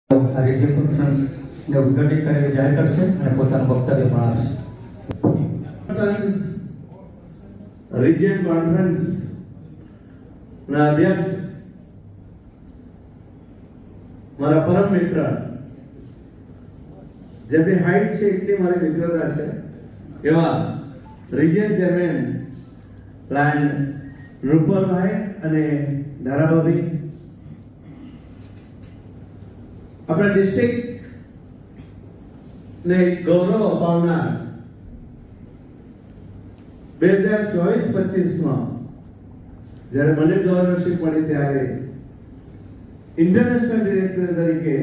આ રેડિયો કોન્ફરન્સને ઉદ્ઘાટિત કરીને જાહેર કરશે અને પોતાનું વક્તવ્ય પણ આપશે. રિજિયન કોન્ફરન્સ ના અધ્યક્ષ મારા પરમ મિત્ર, જેમની હાઈટ છે એટલી મારી મિત્રતા છે, એવા રિજિયન ચેરમેન લાયન રૂપલભાઈ અને ધારાભાભી, આપણા ડિસ્ટ્રિક્ટ ને ગૌરવ અપાવનાર 2024-25 જ્યારે મને ગવર્નરશીપ મળી ત્યારે ઇન્ટરનેશનલ ડિરેક્ટર તરીકે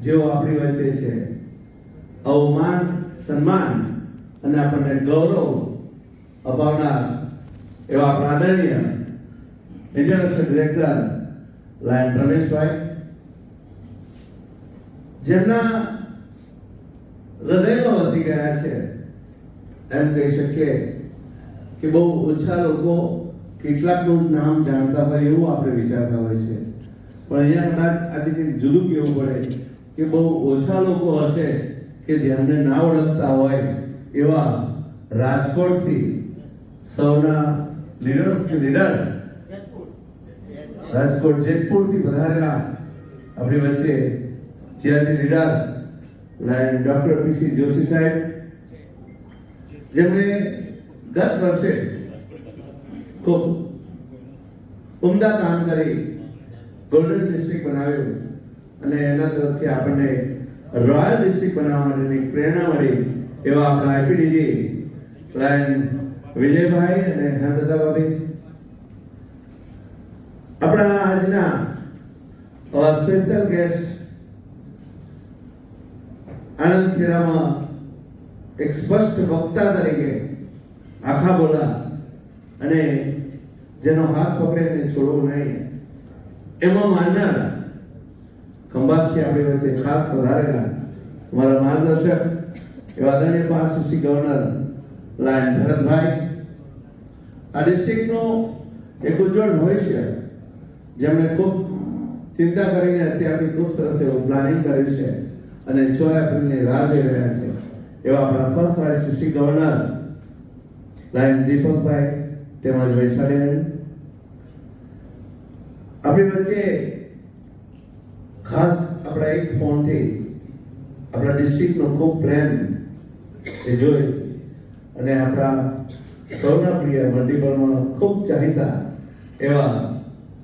જેઓ આપણી વચ્ચે છે, અવમાન સન્માન અને આપણને ગૌરવ અપાવનાર એવા આપણા આદરણીય ઇન્ટરનેશનલ ડિરેક્ટર લાયન રમેશભાઈ, જેમના હૃદયમાં વસી ગયા છે, એમ કહી શકીએ કે બહુ ઓછા લોકો કેટલાકનું નામ જાણતા હોય એવું આપણે વિચારતા હોય છે, પણ અહીંયા કદાચ આજે કંઈક જુદું કહેવું પડે કે બહુ ઓછા લોકો હશે કે જેમને ના ઓળખતા હોય એવા રાજકોટથી સૌના લીડર રાજકોટ જેતપુરથી વધારેલા આપણી વચ્ચે જીઆરટી લીડર લાયન ડોક્ટર પીસી જોશી સાહેબ, જેમણે ગત વર્ષે ખૂબ ઉમદા કામ કરી ગોલ્ડન ડિસ્ટ્રિક્ટ બનાવ્યું અને એના તરફથી આપણને રોયલ ડિસ્ટ્રિક્ટ બનાવવા માટેની પ્રેરણા મળી એવા આપણા આઈપીડીજી લાયન વિજયભાઈ અને હેમદત્તાભાભી, આપણા આજના સ્પેશિયલ ગેસ્ટ આણંદ ખેડામાં એક સ્પષ્ટ વક્તા તરીકે આખા બોલા અને જેનો હાથ પકડીને છોડવું નહીં એમાં માનનાર ખંભાતથી આપણી વચ્ચે ખાસ પધારેલા અમારા માર્ગદર્શક એવા આદરણીય pass Shri governor lion Bharatbhai, આ ડિસ્ટ્રિક્ટનો એક ઉજ્જવળ ભવિષ્ય જેમણે ખૂબ ચિંતા કરીને અત્યારથી ખૂબ સરસ એવું પ્લાનિંગ કર્યું છે અને 6 એપ્રિલની રાહ જોઈ રહ્યા છે એવા આપણા first vice Shri governor lion Deepakbhai તેમજ વૈશાલીબેન, આપણી વચ્ચે ખાસ આપણા એક ફોનથી આપણા ડિસ્ટ્રિક્ટનો ખૂબ પ્રેમ એ જોઈ અને આપણા સૌના પ્રિય મલ્ટીપલમાં ખૂબ ચાહીતા એવા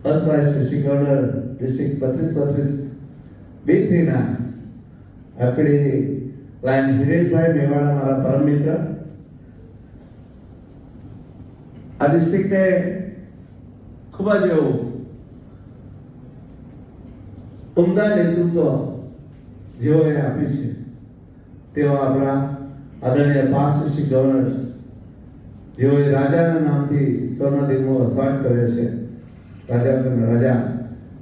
first vice Shri governor district 32-32 B3ના એફડી લાયન હિરેશભાઈ મેવાડા, મારા પરમ મિત્ર, આ ડિસ્ટ્રિક્ટને ખૂબ જ એવું ઉમદા નેતૃત્વ જેઓએ આપ્યું છે તેવા આપણા આદરણીય પાસ્ટ શ્રી ગવર્નર્સ, જેઓએ રાજાના નામથી સૌના દિલમાં વસવાટ કર્યો છે, રાજા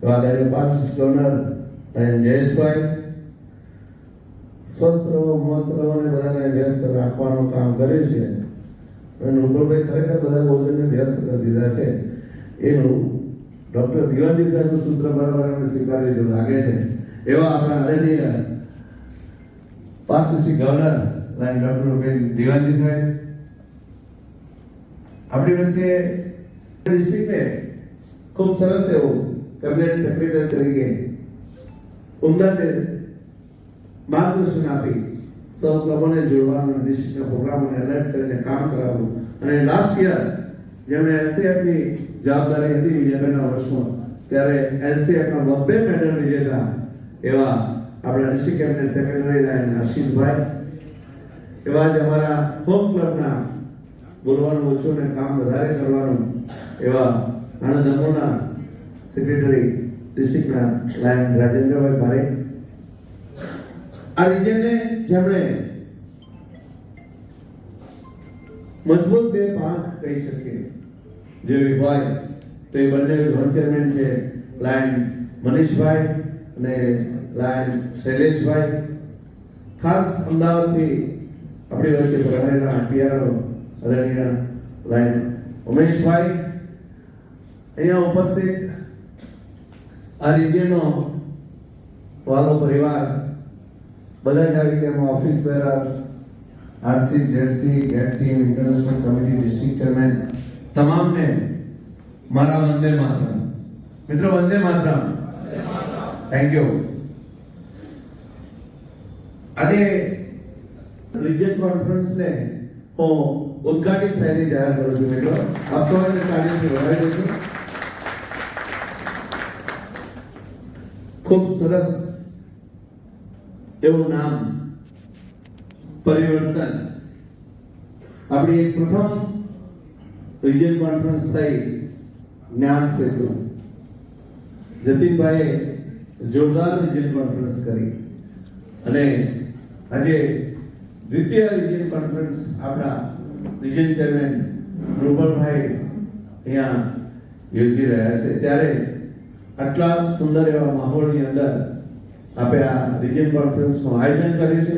એવા આદરણીય પાસ્ટ શ્રી ગવર્નર જયેશભાઈ, સ્વસ્થ રહો, મસ્ત રહો અને બધાને વ્યસ્ત રાખવાનું કામ કર્યું છે અને રૂપલભાઈ ખરેખર બધા ભોજનને વ્યસ્ત કરી દીધા છે. એનું ડોક્ટર દિવાનજી સાહેબનું સૂત્ર બરાબર સ્વીકારી લીધું લાગે છે એવા આપણા આદરણીય past Shri governor lion doctor Diwanji સાહેબ, આપણી વચ્ચે ડિસ્ટ્રિક્ટને ખૂબ સરસ એવું કેબિનેટ સેક્રેટરી તરીકે ઉમદા માર્ગદર્શન આપી સૌ ક્લબોને જોડવાનું, ડિસ્ટ્રિક્ટના પ્રોગ્રામોને એલર્ટ કરીને કામ કરાવવું અને લાસ્ટ યર જેમણે એલસીએફની જવાબદારી હતી વિજયભાઈના વર્ષમાં ત્યારે એલસીએફના 2 મેડલ વિજેતા એવા આપણા ડિસ્ટ્રિક્ટ કેબિનેટ સેક્રેટરી લાયન હર્ષિતભાઈ, એવા જ અમારા હોમ ક્લબના બોલવાનું ઓછું ને કામ વધારે કરવાનું એવા આણંદ દમણના સેક્રેટરી ડિસ્ટ્રિક્ટના લાયન રાજેન્દ્રભાઈ પારેખ, આ રિજિયનને જેમણે મજબૂત 2 પાંખ કહી શકીએ જેવી હોય તો એ બંને ઝોન ચેરમેન છે લાયન મનીષભાઈ અને લાયન શૈલેષભાઈ, ખાસ અમદાવાદથી આપણી વચ્ચે પધારેલા પીઆરઓ આદરણીય લાયન ઉમેશભાઈ, અહીંયા ઉપસ્થિત આ રિજિયનનો વાલો પરિવાર, બધા જ આવી ગયા, office bearers, RC, JC, GAT team, international committee, district chairman, તમામને મારા વંદે માતરમ. મિત્રો વંદે માતરમ. Thank you. આજે રિજન કોન્ફરન્સને હું ઉદ્ઘાટિત થયેલી જાહેર કરું છું. મિત્રો આપ સૌને તાળીઓથી વધાવી દઉં છું. ખૂબ સરસ એવું નામ, પરિવર્તન. આપણી એક પ્રથમ રિજન કોન્ફરન્સ થઈ જ્ઞાન સેતુ. જતીનભાઈએ જોરદાર રિજન કોન્ફરન્સ કરી અને આજે દ્વિતીય રિજન કોન્ફરન્સ આપણા રિજન ચેરમેન રૂપલભાઈ અહીંયા યોજી રહ્યા છે. ત્યારે આટલા સુંદર એવા માહોલની અંદર આપણે આ રિજન કોન્ફરન્સનું આયોજન કર્યું છે.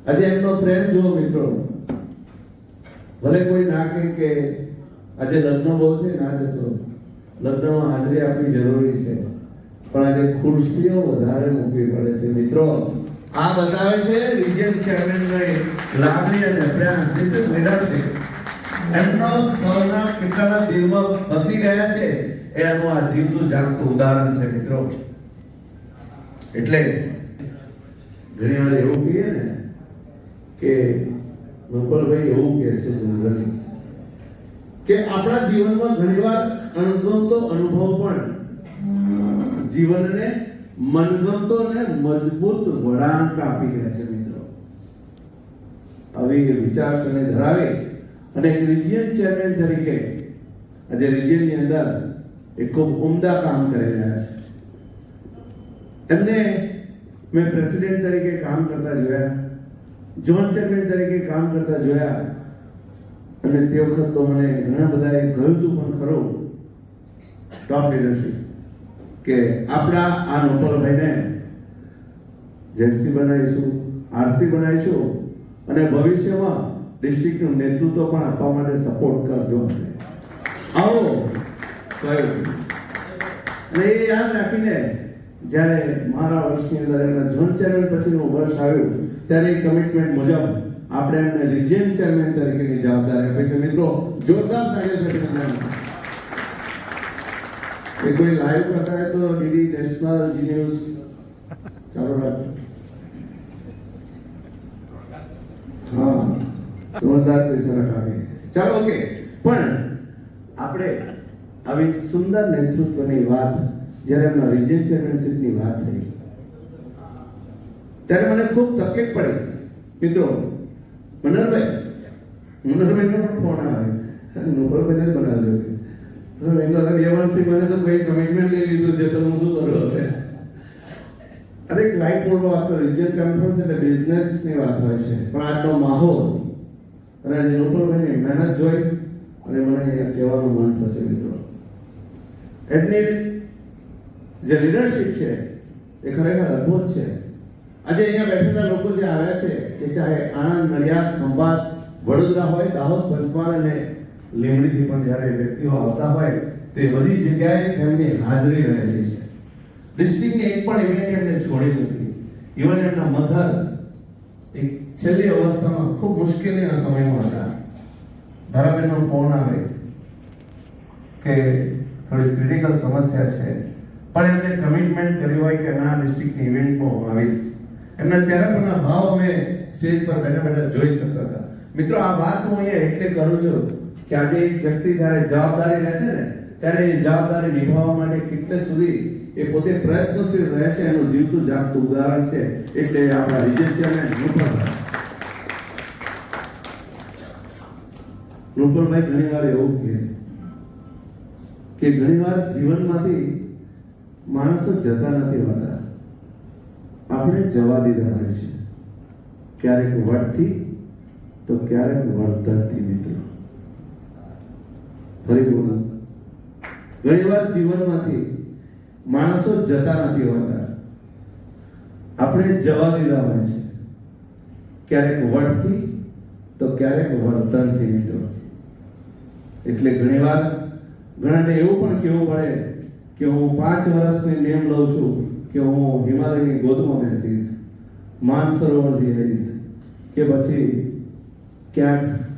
આજે એમનો પ્રેમ જુઓ મિત્રો. ભલે કોઈ ના કહે કે આજે લગ્ન બહુ છે, ના જશો, લગ્નમાં હાજરી આપવી જરૂરી છે, પણ આજે ખુરશીઓ વધારે મૂકવી પડે છે. મિત્રો આ બતાવે છે રિજન ચેરમેનની લાગણી અને પ્રેમ. This is leadership. એમનો સૌના કેટલાના દિલમાં બસી ગયા છે એનું આ જીવતું જાગતું ઉદાહરણ છે મિત્રો. એટલે ઘણી વાર એવું કહીએ ને કે ગોપાલભાઈ એવું કહે છે જનરલી કે આપણા જીવનમાં ઘણીવાર અણગમતો અનુભવ પણ જીવનને મનગમતો અને મજબૂત વળાંક આપી ગયા છે મિત્રો. આવી વિચારસરણી ધરાવે અને એક રિજિયન ચેરમેન તરીકે આજે રિજિયનની અંદર એક ખૂબ ઉમદા કામ કરી રહ્યા છે. એમને મેં પ્રેસિડેન્ટ તરીકે કામ કરતા જોયા, ઝોન ચેરમેન તરીકે કામ કરતા જોયા અને તે વખત તો મને ઘણા બધાએ કહ્યું હતું પણ ખરું ટોપ લીડરશિપ કે આપણા આ નોપલભાઈને જેન્સી બનાવીશું, આરસી બનાવીશું અને ભવિષ્યમાં ડિસ્ટ્રિક્ટનું નેતૃત્વ પણ આપવા માટે સપોર્ટ કરજો. આવો કહ્યું અને એ યાદ રાખીને જ્યારે મારા વર્ષની અંદર એમના ઝોન ચેરમેન પછીનું વર્ષ આવ્યું ત્યારે એ કમિટમેન્ટ મુજબ આપણે એમને રિજિયન ચેરમેન તરીકેની જવાબદારી આપી છે. મિત્રો જોરદાર તાળીઓ. એ કોઈ લાઈવ કરતા હોય તો ડીડી નેશનલ, જી ન્યૂઝ ચાલો રાખ. હા, સમજદાર પૈસા રખાવે. ચાલો ઓકે. પણ આપણે આવી સુંદર નેતૃત્વની વાત જ્યારે એમના રિજિયન ચેરમેનશીપની વાત થઈ ત્યારે મને ખૂબ તકલીફ પડી મિત્રો. મનોહરભાઈનો પણ ફોન આવે, નોબલભાઈને જ બનાવજો. હવે એનો બે વર્ષથી મને તો કોઈ કમિટમેન્ટ લઈ લીધું છે તો હું શું કરું હવે? અરે એક લાઈટ બોર્ડ વાત રિજિયન કોન્ફરન્સ એટલે બિઝનેસની વાત હોય છે, પણ આજનો માહોલ અને આજે નોબલભાઈની મહેનત જોઈ અને મને અહીંયા કહેવાનું મન થશે મિત્રો. એમની જે લીડરશિપ છે એ ખરેખર અદ્ભુત છે. આજે અહીંયા બેઠેલા લોકો જે આવ્યા છે કે ચાહે આણંદ, નડિયાદ, ખંભાત, વડોદરા હોય, દાહોદ, પંચમહાલ અને લીંબડીથી પણ જ્યારે વ્યક્તિઓ આવતા હોય તે બધી જગ્યાએ તેમની હાજરી રહેલી છે. ડિસ્ટ્રિક્ટની એક પણ ઇવેન્ટ એમને છોડી નથી. ઇવન એમના મધર એક છેલ્લી અવસ્થામાં ખૂબ મુશ્કેલીના સમયમાં હતા. ધારાબેનનો ફોન આવે કે થોડી ક્રિટિકલ સમસ્યા છે, પણ એમને કમિટમેન્ટ કર્યું હોય કે ના ડિસ્ટ્રિક્ટની ઇવેન્ટમાં હું આવીશ. એમના ચહેરા પરના ભાવ અમે સ્ટેજ પર બેઠા બેઠા જોઈ શકતા હતા. મિત્રો આ વાત હું અહીંયા એટલે કરું છું કે આજે એક વ્યક્તિ જ્યારે જવાબદારી લે છે ને ત્યારે એ જવાબદારી નિભાવવા માટે કેટલે સુધી એ પોતે પ્રયત્નશીલ રહે છે એનું જીવતું જાગતું ઉદાહરણ છે. એટલે આપણા રિજિયન ચેરમેન રૂપલભાઈ ઘણીવાર એવું કહે કે ઘણીવાર જીવનમાંથી માણસો જતા નથી હોતા, આપણે જવા દીધા હોય છે. ક્યારેક વટથી તો ક્યારેક વળતરથી મિત્રો. ફરી બોલો, ઘણીવાર જીવનમાંથી માણસો જતા નથી હોતા, આપણે જવા દીધા હોય છે. ક્યારેક વટથી તો ક્યારેક વળતરથી મિત્રો. એટલે ઘણીવાર ઘણાને એવું પણ કહેવું પડે કે હું 5 વર્ષની નેમ લઉં છું કે કે હું હિમાલયની ગોદમાં બેસીશ, માનસરોવર જઈશ કે પછી ક્યાંક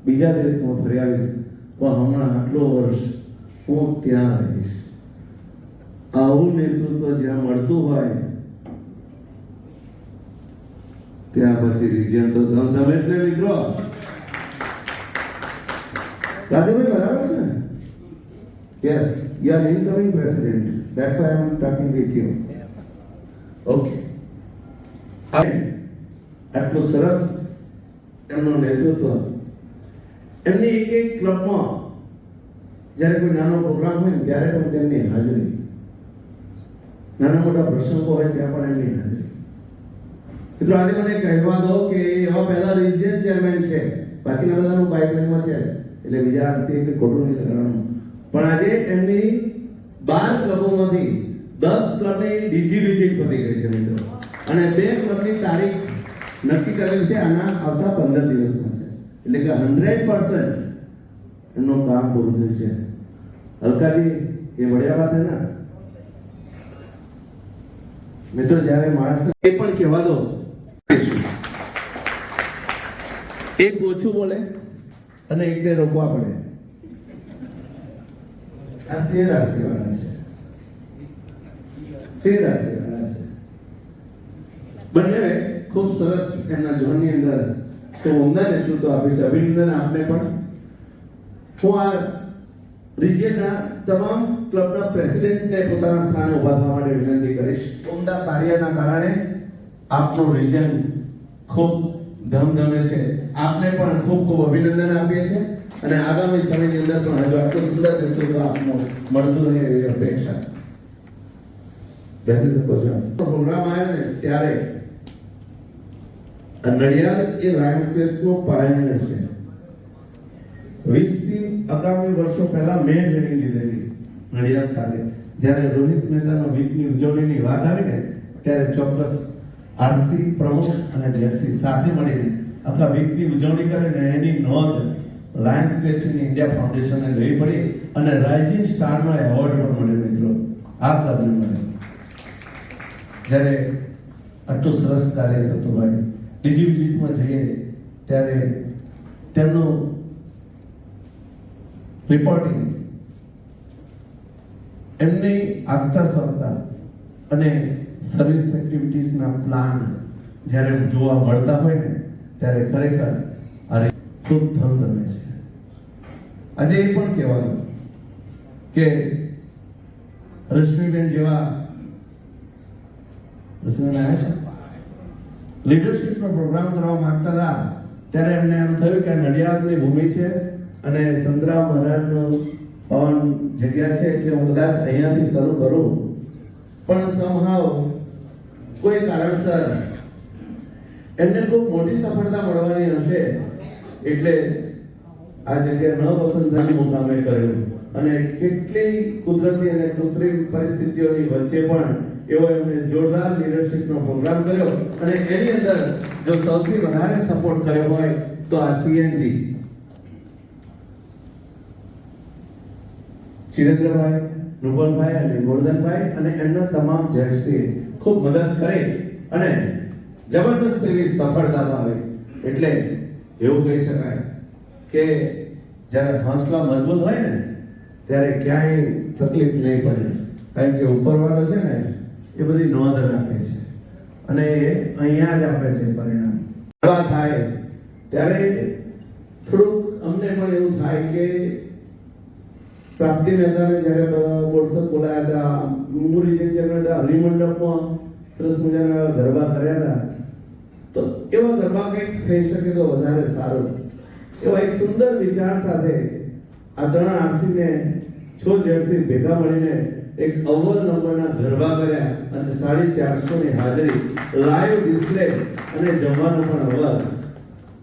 બીજા દેશમાં ફરી આવીશ, પણ હમણાં આટલો વર્ષ હું ત્યાં રહીશ. આવું નેતૃત્વ જ્યાં મળતું હોય ત્યાં પછી રિજિયન તો ધમધમે જ ને મિત્રો. રાજુભાઈ બરાબર છે ને? Yes, you are incoming president. That's why I am talking with you. Okay. આટલું સરસ એમનું નેતૃત્વ. એમની એક ક્લબમાં જ્યારે કોઈ નાનો પ્રોગ્રામ હોય ને ત્યારે પણ તેમની હાજરી, નાના મોટા પ્રસંગો હોય ત્યાં પણ એમની હાજરી. મિત્રો આજે મને કહેવા દો કે એવા પહેલા રિજિયન ચેરમેન છે, બાકીના બધાનું પાઇપલાઇનમાં છે, એટલે બીજા આરસી કે ખોટું નહીં લગાડવાનું, પણ આજે એમની 12 ક્લબોમાંથી 10 ક્લબની ડીજી વિઝિટ પતી ગઈ છે મિત્રો, અને 2 ક્લબની તારીખ નક્કી કરેલ છે આના આવતા 15 દિવસમાં છે, એટલે કે 100% એમનું કામ પૂરું થયું છે. હલકાજી એ વડિયા વાત હે ના મિત્રો. જ્યારે માણસ એ પણ કહેવા દો, એક ઓછું બોલે અને એકને રોકવા પડે. આ શેર રાશિવાળા છે, શેર રાશિવાળા છે. બંને ખૂબ સરસ એમના ઝોનની અંદર તો ઉમદા નેતૃત્વ આપે છે. અભિનંદન આપને પણ. હું આ રિજિયનના તમામ ક્લબના પ્રેસિડેન્ટને પોતાના સ્થાને ઉભા થવા માટે વિનંતી કરીશ. ઉમદા કાર્યના કારણે આપનું રિજિયન ખૂબ ધમધમે છે. આપને પણ ખૂબ ખૂબ અભિનંદન આપીએ છીએ, અને આગામી સમયની અંદર પણ હજુ આટલું સુંદર નેતૃત્વ આપનું મળતું રહે એવી અપેક્ષા. બેસી શકો છો. પ્રોગ્રામ આવ્યો ને ત્યારે નડિયાદ એ લાયન્સ ફેસ્ટનો પાયનિયર છે. 20 થી આગામી વર્ષો પહેલા મેં ટ્રેનિંગ લીધેલી નડિયાદ ખાતે. જ્યારે રોહિત મહેતાના વીકની ઉજવણીની વાત આવી ને ત્યારે ચોક્કસ આરસી પ્રમુખ અને જેસી સાથે મળીને આખા વીકની ઉજવણી કરે ને એની નોંધ લાયન્સ ફેસ્ટની ઇન્ડિયા ફાઉન્ડેશનને લઈ પડી, અને રાઇઝિંગ સ્ટારનો એવોર્ડ પણ મળ્યો મિત્રો આ ક્લબને મળ્યો. જ્યારે આટલું સરસ કાર્ય થતું હોય, ડીજી વિઝિટમાં જઈએ ત્યારે તેમનું રિપોર્ટિંગ, એમની આગતા સ્વરતા અને સર્વિસ એક્ટિવિટીઝના પ્લાન જ્યારે જોવા મળતા હોય ને ત્યારે ખરેખર આ ખૂબ ધમધમે છે. આજે એ પણ કહેવાનું કે રશ્મિબેન જેવા લીડરશિપનો પ્રોગ્રામ કરવા માંગતા હતા ત્યારે એમને એમ થયું કે નડિયાદની ભૂમિ છે અને સંતરામ મહારાજનું પાવન જગ્યા છે, એટલે હું કદાચ અહીંયાથી શરૂ કરું, પણ સમહાવ કોઈ કારણસર એમને ખૂબ મોટી સફળતા મળવાની હશે એટલે આ જગ્યા ન પસંદ મુકામે કર્યું, અને કેટલી કુદરતી અને કૃત્રિમ પરિસ્થિતિઓની વચ્ચે પણ એવો એમને જોરદાર લીડરશિપનો પ્રોગ્રામ કર્યો, અને એની અંદર જો સૌથી વધારે સપોર્ટ કર્યો હોય તો આ સીએનજી ચિરેન્દ્રભાઈ, રૂપલભાઈ અને ગોરધનભાઈ અને એમના તમામ જેટ્સી ખૂબ મદદ કરી અને જબરદસ્ત એવી સફળતા પામી. એટલે એવું કહી શકાય કે જ્યારે હૌસલા મજબૂત હોય ને ત્યારે ક્યાંય તકલીફ નહીં પડે, કારણ કે ઉપરવાળો છે ને એ બધી નોંધ રાખે છે અને એ અહીંયા જ આપે છે પરિણામ. થાય ત્યારે થોડુંક અમને પણ એવું થાય કે પ્રાપ્તિ મહેતાને જ્યારે બોરસદ બોલાયા હતા, મુંબઈ રિજિયન હતા, હરિમંડપમાં સરસ મજાના ગરબા કર્યા હતા, તો એવા ગરબા કંઈક થઈ શકે તો વધારે સારું. એવા એક સુંદર વિચાર સાથે આ 3 આરસી ને 6 જેટ્સી ભેગા મળીને એક અવ્વલ નંબરના ગરબા કર્યા અને 450 ની હાજરી, લાઈવ ડિસ્પ્લે અને જમવાનું પણ અવ્વલ.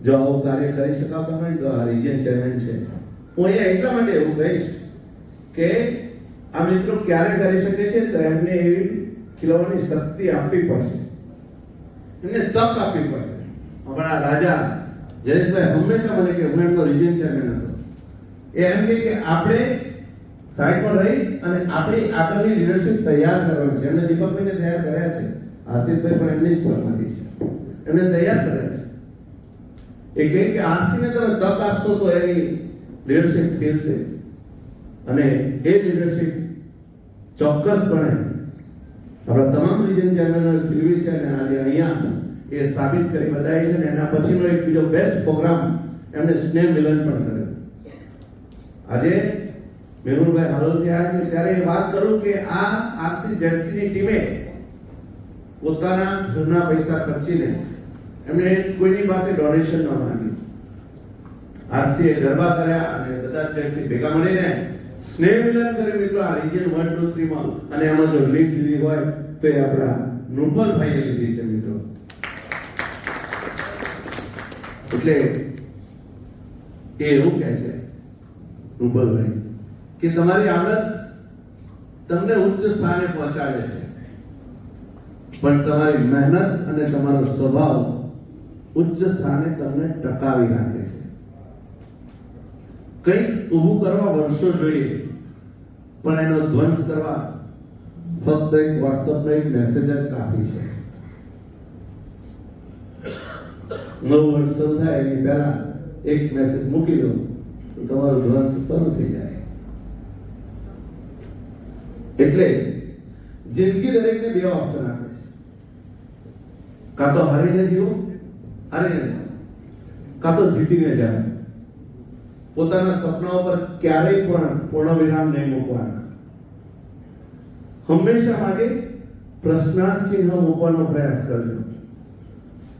જો આવું કાર્ય કરી શકાતા હોય તો આ રિજિયન ચેરમેન છે. હું અહીંયા એટલા માટે એવું કહીશ કે આ મિત્રો ક્યારે કરી શકે છે તો એમને એવી ખીલવાની શક્તિ આપવી પડશે, એમને તક આપવી પડશે. આપણા રાજા જયેશભાઈ હંમેશા મને કે હું એમનો રિજિયન ચેરમેન હતો, એ એમ કે આપણે સાઈડમાં રહી અને આપણી આગળની લીડરશિપ તૈયાર કરવાની છે. એમને દીપકભાઈને તૈયાર કર્યા છે, આશિષભાઈ પણ એમની સ્કૂલમાંથી છે, એમને તૈયાર કર્યા છે. એ કહે કે આરસીને તમે તક આપશો તો એની લીડરશિપ ખીલશે અને એ લીડરશિપ ચોક્કસપણે આપણા તમામ રિજન ચેરમેનો ખીલવી છે અને આજે અહીંયા એ સાબિત કરી બતાવી છે. ને એના પછીનો એક બીજો બેસ્ટ પ્રોગ્રામ એમને સ્નેહ મિલન પણ કર્યો. આજે મેહુલભાઈ હાલોલથી આવ્યા છે ત્યારે એ વાત કરું કે આ આરસી જેડસીની ટીમે પોતાના ઘરના પૈસા ખર્ચીને એમણે કોઈની પાસે ડોનેશન ન માંગ્યું. આરસીએ ગરબા કર્યા અને બધા જેડસી ભેગા મળીને સ્નેહ મિલન કર્યું. મિત્રો આ રિજન 1 2 3 માં અને એમાં જો લીડ લીધી હોય તો એ આપણા નુપલભાઈએ લીધી છે મિત્રો. એટલે એ એવું કહે છે નુપલભાઈ કે તમારી આદત તમને ઉચ્ચ સ્થાને પહોંચાડે છે, પણ તમારી મહેનત અને તમારો સ્વભાવ ઉચ્ચ સ્થાને તમને ટકાવી રાખે છે. કંઈક ઊભું કરવા વર્ષો જોઈએ, પણ એનો ધ્વંસ કરવા ફક્ત એક વોટ્સએપનો એક મેસેજ જ કાફી છે. 9 વર્ષ શરૂ થાય એની પહેલા એક મેસેજ મૂકી દો તો તમારો ધ્વંસ શરૂ થઈ જાય. એટલે જિંદગી દરેકને બે ઓપ્શન આપે છે, કાં તો હારીને જીવો, હારીને, કાં તો જીતીને જાઓ. પોતાના સપનાઓ પર ક્યારેય પણ પૂર્ણ વિરામ નહીં મૂકવાના. હંમેશા માટે પ્રશ્નાર્થ ચિહ્ન મૂકવાનો પ્રયાસ કરજો.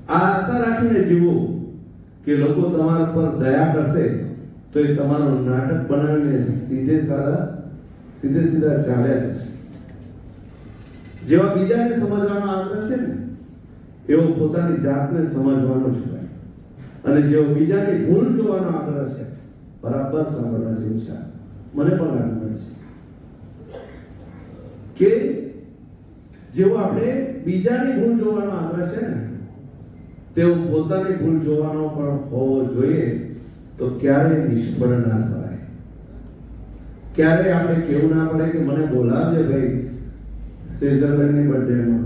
આ આશા રાખીને જીવો કે લોકો તમારા પર દયા કરશે તો એ તમારું નાટક બનાવીને સીધે ચાલ્યા જશે. જેવા બીજાને સમજવાનો આગ્રહ છે ને એવો પોતાની જાતને સમજવાનો છે. અને જેવો બીજાની ભૂલ જોવાનો આગ્રહ છે બરાબર સાંભળવા જેવું છે. મને પણ લાગે છે કે જેવો આપણે બીજાની ભૂલ જોવાનો આગ્રહ છે ને તેવો પોતાની ભૂલ જોવાનો પણ હોવો જોઈએ. તો ક્યારેય નિષ્ફળ ના થવાય. ક્યારે આપણે કેવું ના પડે કે મને બોલાવજે ભાઈ સ્વિટ્ઝરલેન્ડની બર્થડેમાં.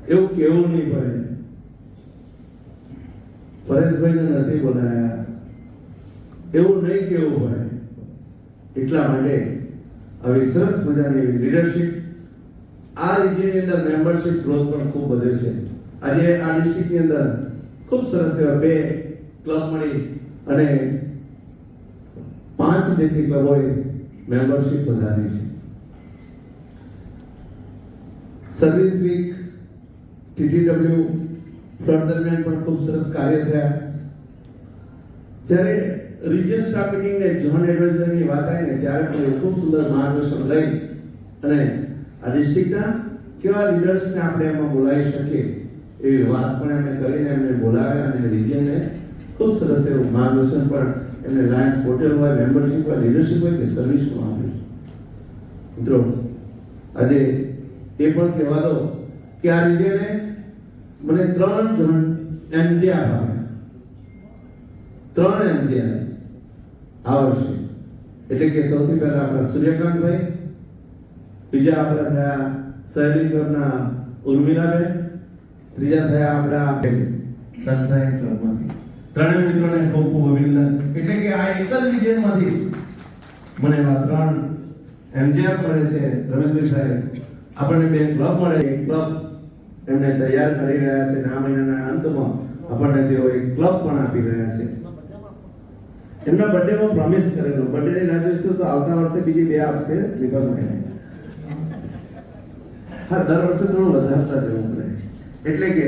એવું કેવું નહીં પડે. પરેશભાઈને નથી બોલાયા એવું નહીં કેવું પડે. એટલા માટે આવી સરસ મજાની લીડરશિપ આ રિજિયનની અંદર મેમ્બરશિપ ગ્રોથ પણ ખૂબ વધે છે. આજે આ ડિસ્ટ્રિક્ટની અંદર ખૂબ સરસ એવા 2 ક્લબ મળી અને 5 જેટલી ક્લબોએ મેમ્બરશિપ વધારી છે. સર્વિસ વીક ટીટીડબ્લ્યુ ફ્લડ દરમિયાન પણ ખૂબ સરસ કાર્ય થયા. જ્યારે રિજિયન સ્ટાફ મીટિંગ ને ઝોન એડવાઇઝરની વાત આવી ને ત્યારે પણ ખૂબ સુંદર માર્ગદર્શન લઈ અને આ ડિસ્ટ્રિક્ટના કેવા લીડર્સને આપણે એમાં બોલાવી શકીએ એવી વાત પણ એમને કરીને એમને બોલાવ્યા અને રિજિયનને ખૂબ સરસ એવું માર્ગદર્શન પણ એમને લાયન્સ પોર્ટલ હોય, મેમ્બરશિપ હોય, લીડરશિપ હોય કે સર્વિસનું આપ્યું. મિત્રો આજે એ પણ કહેવા દો કે આ રિજિયને મને 3 જણ એમજે આપ્યા. 3 એમજે આ વર્ષે. એટલે કે સૌથી પહેલા આપણા સૂર્યકાંતભાઈ, બીજા આપણા થયા સહેલી ક્લબના ઉર્મિલાબેન, ત્રીજા થયા આપણા સનસાઇન ક્લબમાંથી. 3 મિત્રોને ખૂબ ખૂબ અભિનંદન. એટલે કે આ એક જ રિજિયનમાંથી મને એવા 3 એમજીએફ મળે છે. રમેશભાઈ સાહેબ આપણને 2 ક્લબ મળે. એક ક્લબ એમને તૈયાર કરી રહ્યા છે. આ મહિનાના અંતમાં આપણને તેઓ એક ક્લબ પણ આપી રહ્યા છે. એમના બર્થડેમાં પ્રોમિસ કરેલો બર્થડેની રાહ જોઈશું તો આવતા વર્ષે બીજી 2 આપશે દીપકભાઈને. હા, દર વર્ષે થોડું વધારતા જવું પડે. એટલે કે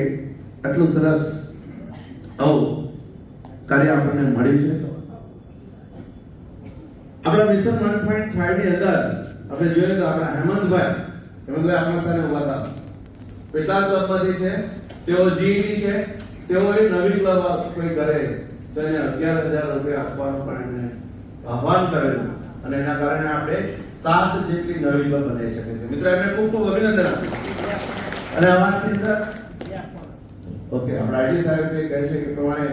આટલું સરસ આવું કાર્ય આપણને મળ્યું છે. આપણા મિશન 1.5 ની અંદર આપણે જોઈએ તો આપણા હેમંતભાઈ આપણા સાથે ઉભા હતા. પેટલા ક્લબમાંથી છે, તેઓ જીઈબી છે. તેઓ એક નવી ક્લબ કોઈ કરે તો એને 11,000 રૂપિયા આપવાનું પણ એમને આહવાન કરેલું અને એના કારણે આપણે 7 જેટલી નવી ક્લબ બનાવી શકે છે. મિત્રો એમને ખૂબ ખૂબ અભિનંદન આપો. અને આ વાતની અંદર ઓકે આપણા આઈડી સાહેબ કહે છે કે પ્રમાણે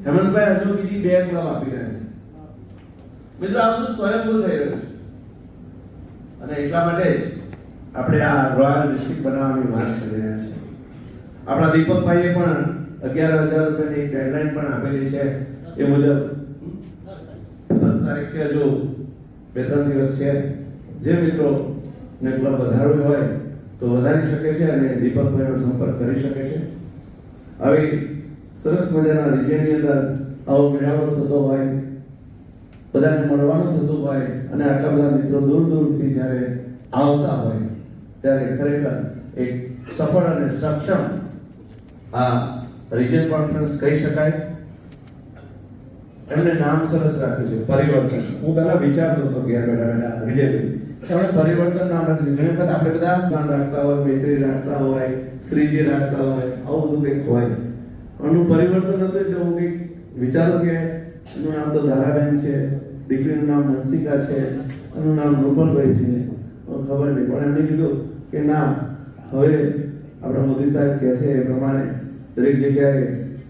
હેમંતભાઈ હજુ બીજી 2 ક્લબ આપી રહ્યા છે. મિત્રો આ બધું સ્વયંભૂ થઈ રહ્યું છે અને એટલા માટે જ આપણે આ રોયલ ડિસ્ટ્રિક્ટ બનાવવાની વાત કરી રહ્યા છીએ. આપણા દીપકભાઈએ પણ 11,000 રૂપિયાની એક ડેડલાઇન પણ આપેલી છે. એ મુજબ 10 તારીખ છે, હજુ 2-3 દિવસ છે. જે મિત્રો ને ક્લબ વધારવું હોય તો વધારી શકે છે અને દીપકભાઈનો સંપર્ક કરી શકે છે. આવી સરસ મજાના રિજિયનની અંદર આવો મેળાવડો થતો હોય, બધાને મળવાનું થતું હોય અને આટલા બધા મિત્રો દૂર દૂરથી જ્યારે આવતા હોય ત્યારે ખરેખર એક સફળ અને સક્ષમ આ રિજિયન કોન્ફરન્સ કહી શકાય. એમને નામ સરસ રાખ્યું છે, પરિવર્તન. હું પહેલા વિચારતો હતો ઘેર બેઠા બેઠા વિજયભાઈ એમણે પરિવર્તન નામ રાખ્યું છે. ઘણી વખત આપણે બધા નામ રાખતા હોય, મૈત્રી રાખતા હોય, શ્રીજી રાખતા હોય, આવું બધું કંઈક હોય. આનું પરિવર્તન હતું એટલે હું કંઈક વિચારું કે એનું નામ તો ધારાબેન છે, દીકરીનું નામ હંસિકા છે, એનું નામ રૂપલભાઈ છે, ખબર નહીં. પણ એમણે કીધું કે ના, હવે આપણા મોદી સાહેબ કહે છે એ પ્રમાણે દરેક જગ્યાએ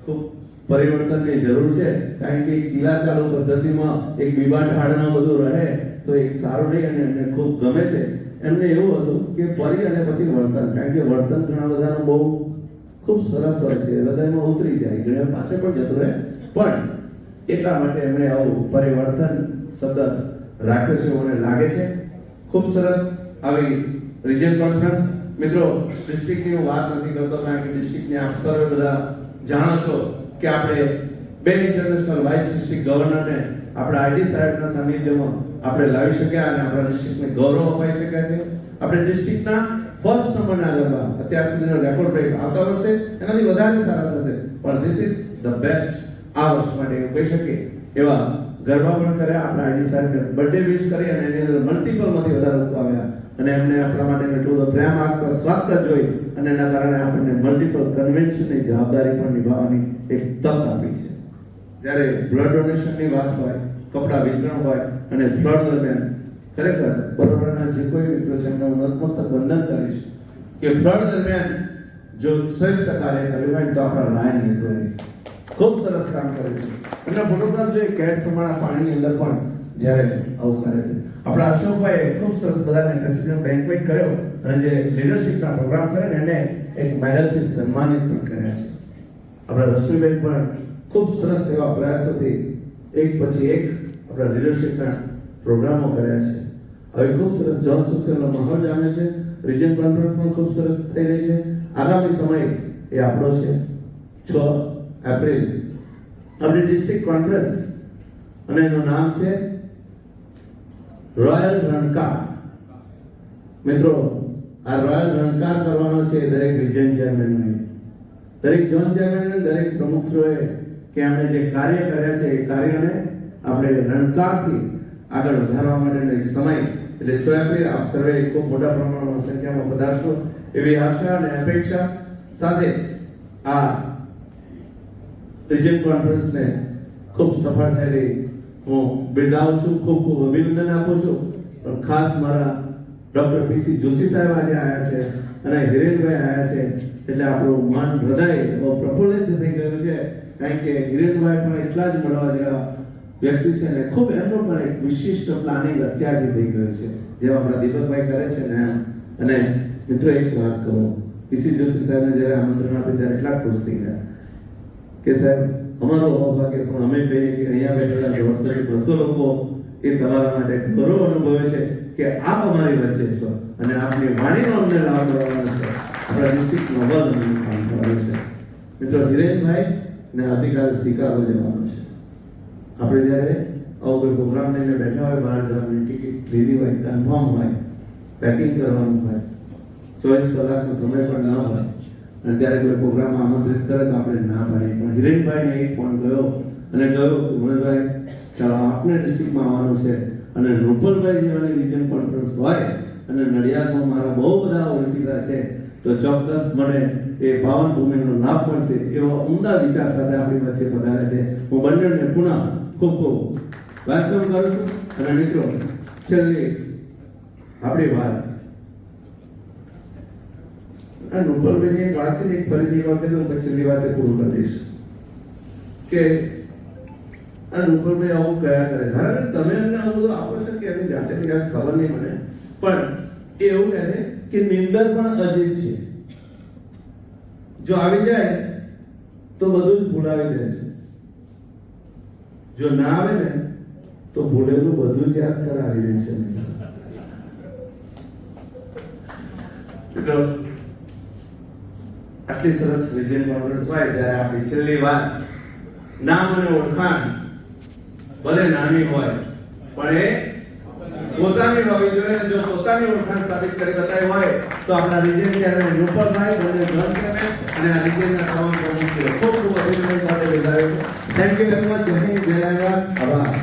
ખૂબ પરિવર્તનની જરૂર છે. કારણ કે એક ચીલા ચાલુ પદ્ધતિમાં એક બીબા ઢાળમાં બધું રહે તો એક સારું નહીં અને એમને ખૂબ ગમે છે. એમને એવું હતું કે પરી અને પછી વર્તન, કારણ કે વર્તન ઘણા બધાનું બહુ ખૂબ સરસ હોય છે, હૃદયમાં ઉતરી જાય, ઘણી પાછળ પણ જતું રહે. પણ એટલા માટે એમણે આવું પરિવર્તન શબ્દ રાખ્યો છે મને લાગે છે. ખૂબ સરસ આવી રિજિયન કોન્ફરન્સ. મિત્રો ડિસ્ટ્રિક્ટની હું વાત નથી કરતો કારણ કે ડિસ્ટ્રિક્ટની આપ સર્વે બધા જાણો છો કે આપણે 2 ઇન્ટરનેશનલ વાઇસ ડિસ્ટ્રિક્ટ ગવર્નરને આપણા આઈડી સાહેબના સાનિધ્યમાં આપણે લાવી શક્યા અને આપણા ડિસ્ટ્રિક્ટને ગૌરવ અપાઈ શક્યા છે. આપણે ડિસ્ટ્રિક્ટના ફર્સ્ટ નંબરના ગરબા અત્યાર સુધીનો રેકોર્ડ બ્રેક આવતા વર્ષે એનાથી વધારે સારા થશે, પણ ધીસ ઇઝ ધ બેસ્ટ આ વર્ષ માટે એવું કહી શકીએ. એવા ગરબા પણ કર્યા, આપણા આઈડી સાહેબને બર્થડે વિશ કરી અને એની અંદર મલ્ટિપલમાંથી વધારે આવ્યા અને એમને આપણા માટે એટલું બધું પ્રેમ આપતા સ્વાગત જોઈ અને એના કારણે આપણને મલ્ટિપલ કન્વેન્શનની જવાબદારી પણ નિભાવવાની એક તક આપી છે. જ્યારે બ્લડ ડોનેશનની વાત હોય, કપડા વિતરણ હોય અને ફ્લડ દરમિયાન ખરેખર બરોડાના જે કોઈ મિત્રો છે એમને હું નતમસ્તક વંદન કરીશ કે ફ્લડ દરમિયાન જો શ્રેષ્ઠ કાર્ય કર્યું હોય તો આપણા નાયન મિત્રોએ ખૂબ સરસ કામ કર્યું છે. એમના ફોટોગ્રાફ જોઈએ કેટ સમાણા પાણીની અંદર પણ જ્યારે આવું કરે છે. આપણા અશોકભાઈએ ખૂબ સરસ બધાને પ્રેસિડેન્ટ બેન્ક્વેટ કર્યો અને જે લીડરશિપના પ્રોગ્રામ કરે ને એને એક મેડલથી સન્માનિત પણ કર્યા છે. આપણા રશ્મિભાઈ પણ ખૂબ સરસ એવા પ્રયાસોથી એક પછી એક આપણા લીડરશિપના પ્રોગ્રામો કર્યા છે. હવે ખૂબ સરસ જોન સોશિયલનો માહોલ જામે છે. રિજિયન કોન્ફરન્સ પણ ખૂબ સરસ થઈ રહી છે. આગામી સમય એ આપણો છે. 6 એપ્રિલ આપણી ડિસ્ટ્રિક્ટ કોન્ફરન્સ અને એનું નામ છે રોયલ રણકાર. મિત્રો આ રોયલ રણકાર કરવાનો છે દરેક રિજિયન ચેરમેનોએ, દરેક ઝોન ચેરમેન, દરેક પ્રમુખશ્રીઓએ કે એમણે જે કાર્ય કર્યા છે એ કાર્યને આપણે રણકારથી આગળ વધારવા માટેનો એક સમય એટલે 6 એપ્રિલ આપ સર્વે ખૂબ મોટા પ્રમાણમાં સંખ્યામાં પધારશો એવી આશા અને અપેક્ષા સાથે આ રિજિયન કોન્ફરન્સને ખૂબ સફળ થયેલી હું બિરદાવું છું, ખૂબ ખૂબ અભિનંદન આપું છું. પણ ખાસ મારા ડોક્ટર પીસી જોશી સાહેબ આજે આવ્યા છે અને હિરેનભાઈ આવ્યા છે એટલે આપણું મન હૃદય બહુ પ્રફુલ્લિત થઈ ગયું છે. કારણ કે હિરેનભાઈ પણ એટલા જ મળવા જેવા વ્યક્તિ છે ને ખૂબ એમનું પણ એક વિશિષ્ટ પ્લાનિંગ અત્યારથી થઈ ગયું છે જેમ આપણા દીપકભાઈ કરે છે ને. અને મિત્રો એક વાત કહું, પીસી જોશી સાહેબને જ્યારે આમંત્રણ આપ્યું ત્યારે એટલા ખુશ થઈ ગયા કે સાહેબ અમારો અભાગ્ય પણ અમે કહીએ કે અહીંયા બેઠેલા 150-200 લોકો એ તમારા માટે ગૌરવ અનુભવે છે કે આપ અમારી વચ્ચે છો અને આપની વાણીનો અમને લાભ મળવાનો છે. આપણા ડિસ્ટ્રિક્ટમાં વધુ કામ કરવાનું છે. મિત્રો હિરેનભાઈ ને આવતીકાલે શિકાગો જવાનું છે. આપણે જ્યારે આવો કોઈ પ્રોગ્રામ લઈને બેઠા હોય, બહાર જવાની ટિકિટ લીધી હોય, કન્ફર્મ હોય, પેકિંગ કરવાનું હોય, 24 કલાકનો સમય પણ ના હોય અને ત્યારે કોઈ પ્રોગ્રામમાં આમંત્રિત કરે તો આપણે ના પાડીએ. પણ હિરેનભાઈને એક ફોન ગયો અને કહ્યું કે ઉમેશભાઈ ચાલો આપને ડિસ્ટ્રિક્ટમાં આવવાનું છે અને રૂપલભાઈ જેવાની રિજિયન કોન્ફરન્સ હોય અને નડિયાદમાં મારા બહુ બધા ઓળખીતા છે તો ચોક્કસ મને એ પાવન ભૂમિનો લાભ મળશે એવો ઉમદા વિચાર સાથે આપણી વચ્ચે પધાર્યા છે. હું બંનેને પુનઃ ખૂબ ખૂબ વેલકમ કરું છું. અને મિત્રો છેલ્લી આપણી વાત રૂપલભાઈની એક વાત છે, એક ફરીથી એક વખત હું છેલ્લી વાતે પૂરું કરી દઈશ કે અને રૂપલભાઈ આવું કયા કરે ધારા તમે એમને આવું બધું આપો છો કે એની જાતે ખબર નહીં મને પણ એ એવું કહે છે કે નિંદર પણ અજીત છે જો આવી જાય તો બધું જ ભૂલાવી દે છે જો ના આવે ને તો ભૂલેલું બધું જ યાદ કરાવી દે છે મિત્રો આટલી સરસ વિજન કોન્ફરન્સ હોય ત્યારે આપણી છેલ્લી વાત નામ અને ઓળખાણ ભલે નાની હોય પણ એ પોતાની હોવી જોઈએ અને જો પોતાની ઓળખાણ સાબિત કરી બતાવી હોય તો આપણા વિજય ચેરમેન રૂપલભાઈ બંને જન ચેરમેન અને આ વિજયના તમામ પ્રમુખો ખૂબ ખૂબ અભિનંદન સાથે વધારે છે થેન્ક યુ વેરી મચ જય હિન્દ જય ભારત આભાર